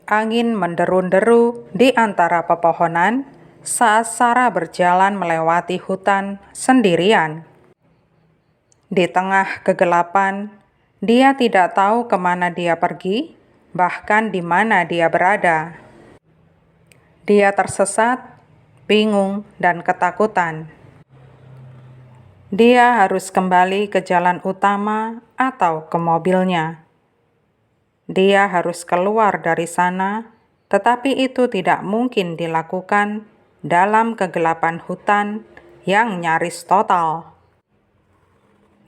Angin menderu-deru di antara pepohonan saat Sarah berjalan melewati hutan sendirian. Di tengah kegelapan, dia tidak tahu kemana dia pergi, bahkan di mana dia berada. Dia tersesat, bingung, dan ketakutan. Dia harus kembali ke jalan utama atau ke mobilnya. Dia harus keluar dari sana, tetapi itu tidak mungkin dilakukan dalam kegelapan hutan yang nyaris total.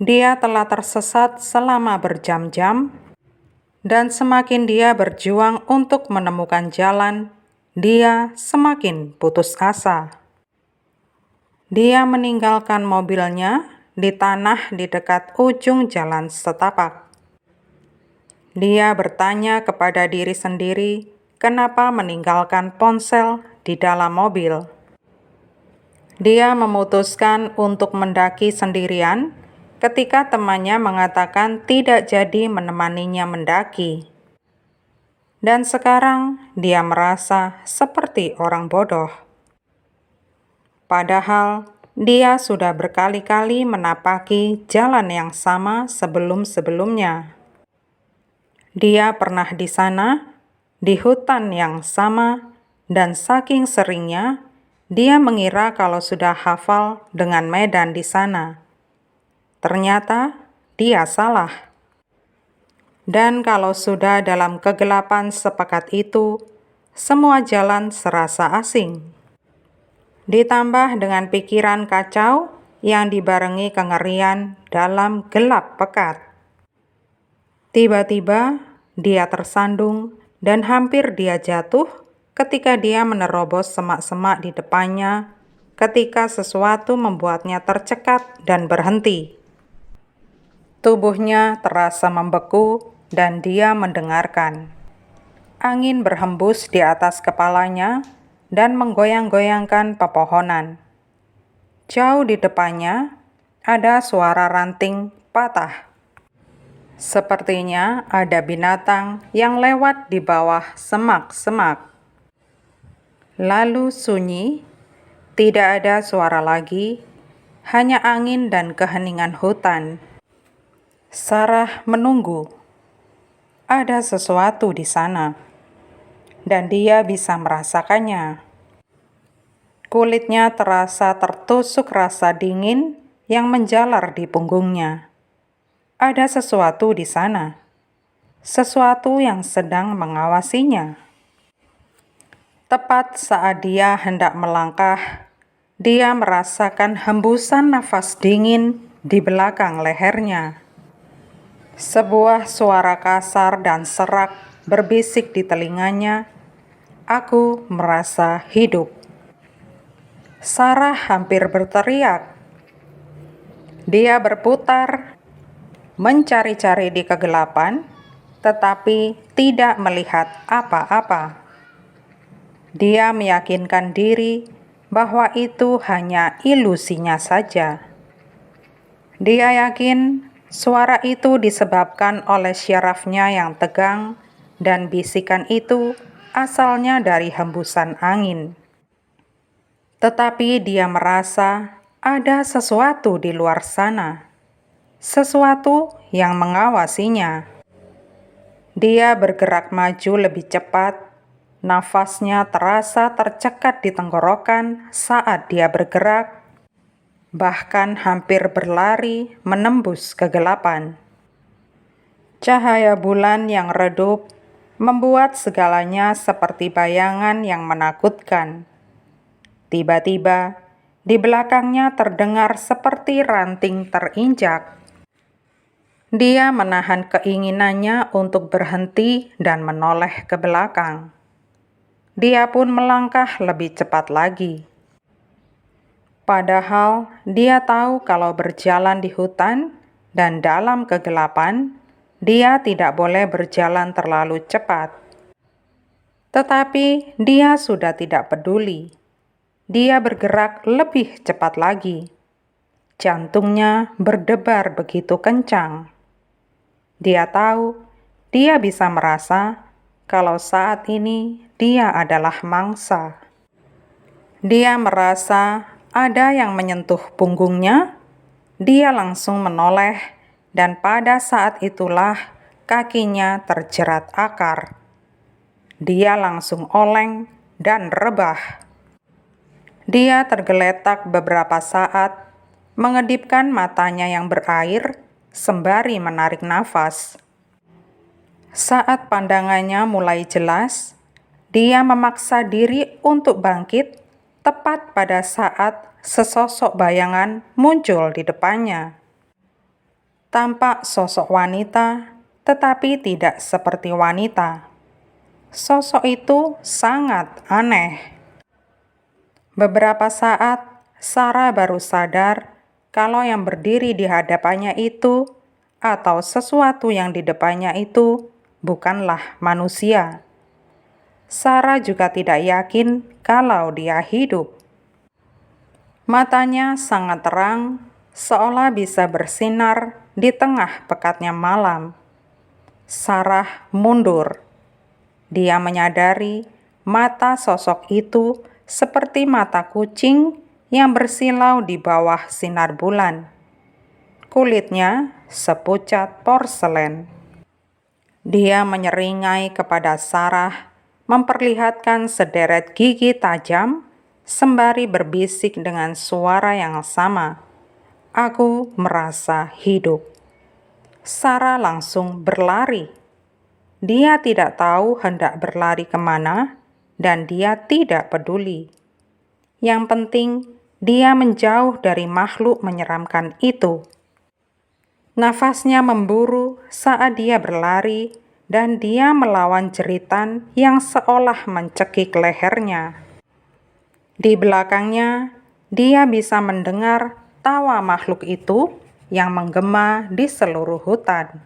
Dia telah tersesat selama berjam-jam, dan semakin dia berjuang untuk menemukan jalan, dia semakin putus asa. Dia meninggalkan mobilnya di tanah di dekat ujung jalan setapak. Dia bertanya kepada diri sendiri, kenapa meninggalkan ponsel di dalam mobil. Dia memutuskan untuk mendaki sendirian ketika temannya mengatakan tidak jadi menemaninya mendaki. Dan sekarang dia merasa seperti orang bodoh. Padahal dia sudah berkali-kali menapaki jalan yang sama sebelum-sebelumnya. Dia pernah di sana, di hutan yang sama, dan saking seringnya, dia mengira kalau sudah hafal dengan medan di sana. Ternyata dia salah. Dan kalau sudah dalam kegelapan sepekat itu, semua jalan serasa asing. Ditambah dengan pikiran kacau yang dibarengi kengerian dalam gelap pekat. Tiba-tiba dia tersandung dan hampir dia jatuh ketika dia menerobos semak-semak di depannya ketika sesuatu membuatnya tercekat dan berhenti. Tubuhnya terasa membeku dan dia mendengarkan. Angin berhembus di atas kepalanya dan menggoyang-goyangkan pepohonan. Jauh di depannya ada suara ranting patah. Sepertinya ada binatang yang lewat di bawah semak-semak. Lalu sunyi, tidak ada suara lagi, hanya angin dan keheningan hutan. Sarah menunggu. Ada sesuatu di sana, dan dia bisa merasakannya. Kulitnya terasa tertusuk rasa dingin yang menjalar di punggungnya. Ada sesuatu di sana, sesuatu yang sedang mengawasinya. Tepat saat dia hendak melangkah, dia merasakan hembusan nafas dingin di belakang lehernya. Sebuah suara kasar dan serak berbisik di telinganya, "Aku merasa hidup." Sarah hampir berteriak. Dia berputar, mencari-cari di kegelapan, tetapi tidak melihat apa-apa. Dia meyakinkan diri bahwa itu hanya ilusinya saja. Dia yakin suara itu disebabkan oleh syarafnya yang tegang, dan bisikan itu asalnya dari hembusan angin. Tetapi dia merasa ada sesuatu di luar sana. Sesuatu yang mengawasinya. Dia bergerak maju lebih cepat, nafasnya terasa tercekat di tenggorokan saat dia bergerak, bahkan hampir berlari menembus kegelapan. Cahaya bulan yang redup membuat segalanya seperti bayangan yang menakutkan. Tiba-tiba, di belakangnya terdengar seperti ranting terinjak. Dia menahan keinginannya untuk berhenti dan menoleh ke belakang. Dia pun melangkah lebih cepat lagi. Padahal dia tahu kalau berjalan di hutan dan dalam kegelapan, dia tidak boleh berjalan terlalu cepat. Tetapi dia sudah tidak peduli. Dia bergerak lebih cepat lagi. Jantungnya berdebar begitu kencang. Dia tahu dia bisa merasa kalau saat ini dia adalah mangsa. Dia merasa ada yang menyentuh punggungnya. Dia langsung menoleh, dan pada saat itulah kakinya terjerat akar. Dia langsung oleng dan rebah. Dia tergeletak beberapa saat, mengedipkan matanya yang berair sembari menarik nafas. Saat pandangannya mulai jelas, dia memaksa diri untuk bangkit tepat pada saat sesosok bayangan muncul di depannya. Tampak sosok wanita, tetapi tidak seperti wanita. Sosok itu sangat aneh. Beberapa saat, Sarah baru sadar kalau yang berdiri di hadapannya itu, atau sesuatu yang di depannya itu, bukanlah manusia. Sarah juga tidak yakin kalau dia hidup. Matanya sangat terang, seolah bisa bersinar di tengah pekatnya malam. Sarah mundur. Dia menyadari mata sosok itu seperti mata kucing yang bersilau di bawah sinar bulan. Kulitnya sepucat porselen. Dia menyeringai kepada Sarah, memperlihatkan sederet gigi tajam, sembari berbisik dengan suara yang sama. "Aku merasa hidup." Sarah langsung berlari. Dia tidak tahu hendak berlari kemana, dan dia tidak peduli. Yang penting, dia menjauh dari makhluk menyeramkan itu. Nafasnya memburu saat dia berlari, dan dia melawan jeritan yang seolah mencekik lehernya. Di belakangnya, dia bisa mendengar tawa makhluk itu yang menggema di seluruh hutan.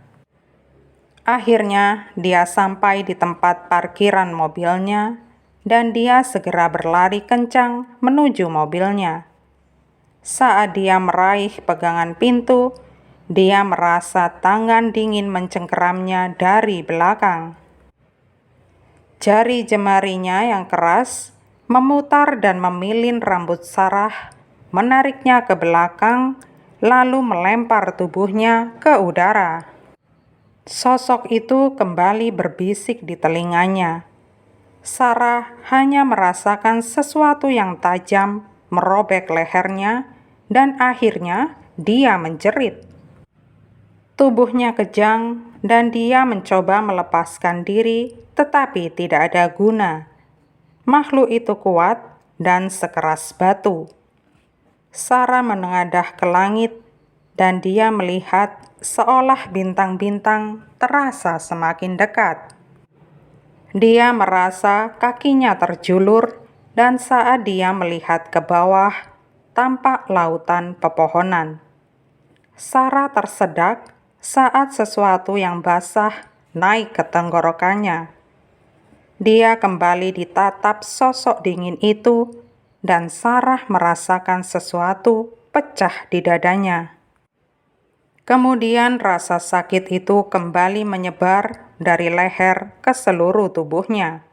Akhirnya, dia sampai di tempat parkiran mobilnya, dan dia segera berlari kencang menuju mobilnya. Saat dia meraih pegangan pintu, dia merasa tangan dingin mencengkeramnya dari belakang. Jari jemarinya yang keras memutar dan memilin rambut Sarah, menariknya ke belakang, lalu melempar tubuhnya ke udara. Sosok itu kembali berbisik di telinganya. Sarah hanya merasakan sesuatu yang tajam merobek lehernya, dan akhirnya dia menjerit. Tubuhnya kejang, dan dia mencoba melepaskan diri, tetapi tidak ada guna. Makhluk itu kuat dan sekeras batu. Sarah menengadah ke langit, dan dia melihat seolah bintang-bintang terasa semakin dekat. Dia merasa kakinya terjulur, dan saat dia melihat ke bawah, tampak lautan pepohonan. Sarah tersedak saat sesuatu yang basah naik ke tenggorokannya. Dia kembali ditatap sosok dingin itu, dan Sarah merasakan sesuatu pecah di dadanya. Kemudian rasa sakit itu kembali menyebar dari leher ke seluruh tubuhnya.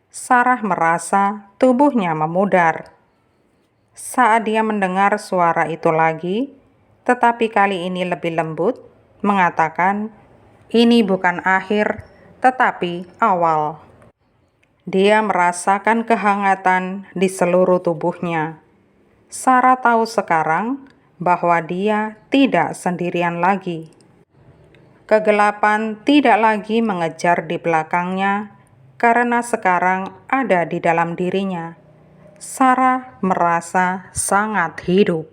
Sarah merasa tubuhnya memudar. Saat dia mendengar suara itu lagi, tetapi kali ini lebih lembut, mengatakan, "Ini bukan akhir, tetapi awal." Dia merasakan kehangatan di seluruh tubuhnya. Sarah tahu sekarang bahwa dia tidak sendirian lagi. Kegelapan tidak lagi mengejar di belakangnya, karena sekarang ada di dalam dirinya. Sarah merasa sangat hidup.